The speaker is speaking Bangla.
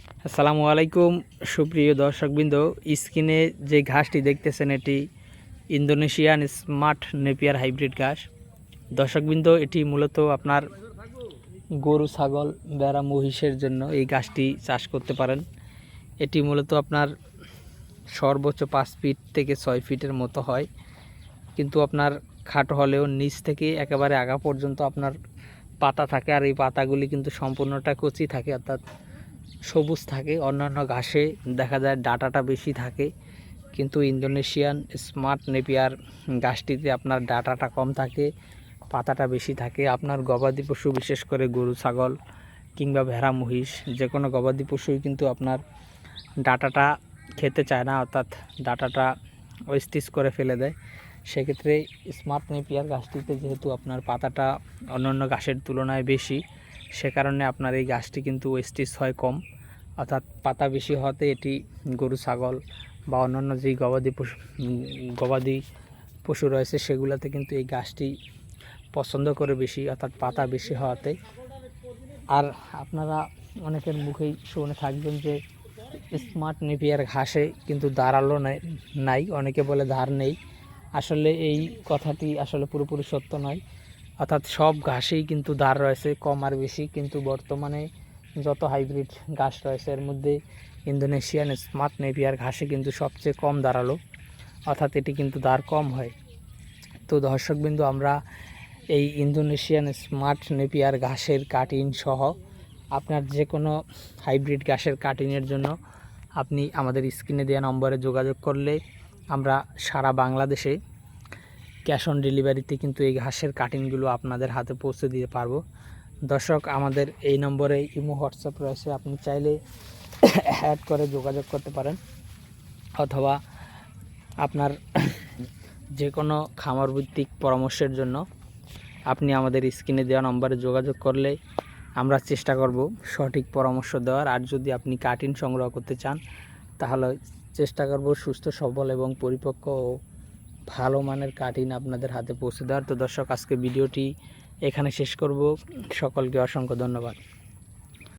আসসালামু আলাইকুম সুপ্রিয় দর্শকবৃন্দ। স্ক্রিনে যে ঘাসটি দেখতেছেন এটি ইন্দোনেশিয়ান স্মার্ট নেপিয়ার হাইব্রিড ঘাস। দর্শকবৃন্দ, এটি মূলত আপনার গরু, ছাগল, ভেড়া, মহিষের জন্য এই ঘাসটি চাষ করতে পারেন। এটি মূলত আপনার সর্বোচ্চ 5 ফিট থেকে 6 ফিটের মতো হয়, কিন্তু আপনার খাটো হলেও নিচ থেকে একেবারে আগা পর্যন্ত আপনার পাতা থাকে, আর এই পাতাগুলি কিন্তু সম্পূর্ণটা কচি থাকে, অর্থাৎ সবুজ থাকে। অন্যান্য ঘাসে দেখা যায় ডাঁটাটা বেশি থাকে, কিন্তু ইন্দোনেশিয়ান স্মার্ট নেপিয়ার ঘাসটিতে আপনার ডাঁটাটা কম থাকে, পাতাটা বেশি থাকে। আপনার গবাদি পশু, বিশেষ করে গরু, ছাগল কিংবা ভেড়া, মহিষ, যে কোনো গবাদি পশুই কিন্তু আপনার ডাঁটাটা খেতে চায় না, অর্থাৎ ডাঁটাটা অস্থির করে ফেলে দেয়। সেক্ষেত্রে স্মার্ট নেপিয়ার ঘাসটিতে যেহেতু আপনার পাতাটা অন্যান্য ঘাসের তুলনায় বেশি, সে কারণে আপনার এই ঘাসটি কিন্তু ওয়েস্টেজ হয় কম, অর্থাৎ পাতা বেশি হওয়াতে এটি গরু, ছাগল বা অন্যান্য যেই গবাদি পশু রয়েছে সেগুলোতে কিন্তু এই ঘাসটি পছন্দ করে বেশি, অর্থাৎ পাতা বেশি হওয়াতে। আর আপনারা অনেকের মুখেই শুনে থাকবেন যে স্মার্ট নেপিয়ার ঘাসে কিন্তু দাঁড়ালো নাই, অনেকে বলে ধার নেই। আসলে এই কথাটি আসলে পুরোপুরি সত্য নয়, অর্থাৎ সব ঘাসেই কিন্তু ধার রয়েছে, কম আর বেশি। কিন্তু বর্তমানে যত হাইব্রিড ঘাস রয়েছে এর মধ্যে ইন্দোনেশিয়ান স্মার্ট নেপিয়ার ঘাসে কিন্তু সবচেয়ে কম দাঁড়ালো, অর্থাৎ এটি কিন্তু ধার কম হয়। তো দর্শকবৃন্দ, আমরা এই ইন্দোনেশিয়ান স্মার্ট নেপিয়ার ঘাসের কাটিং সহ আপনার যে কোনো হাইব্রিড ঘাসের কাটিংয়ের জন্য আপনি আমাদের স্ক্রিনে দেওয়া নম্বরে যোগাযোগ করলে আমরা সারা বাংলাদেশে ক্যাশ অন ডেলিভারিতে কিন্তু এই ঘাসের কাটিংগুলো আপনাদের হাতে পৌঁছে দিতে পারবো। দর্শক, আমাদের এই নম্বরে ইমো, হোয়াটসঅ্যাপ রয়েছে, আপনি চাইলে অ্যাড করে যোগাযোগ করতে পারেন, অথবা আপনার যে কোনো খামার ভিত্তিক পরামর্শের জন্য আপনি আমাদের স্ক্রিনে দেওয়া নম্বরে যোগাযোগ করলে আমরা চেষ্টা করব সঠিক পরামর্শ দেওয়ার। আর যদি আপনি কাটিং সংগ্রহ করতে চান তাহলে চেষ্টা করব সুস্থ, সবল এবং পরিপক্ক ও ভালো মানের কাটিং আপনাদের হাতে পৌঁছে দেওয়ার। তো দর্শক, আজকে ভিডিওটি এখানে শেষ করব। সকলকে অসংখ্য ধন্যবাদ।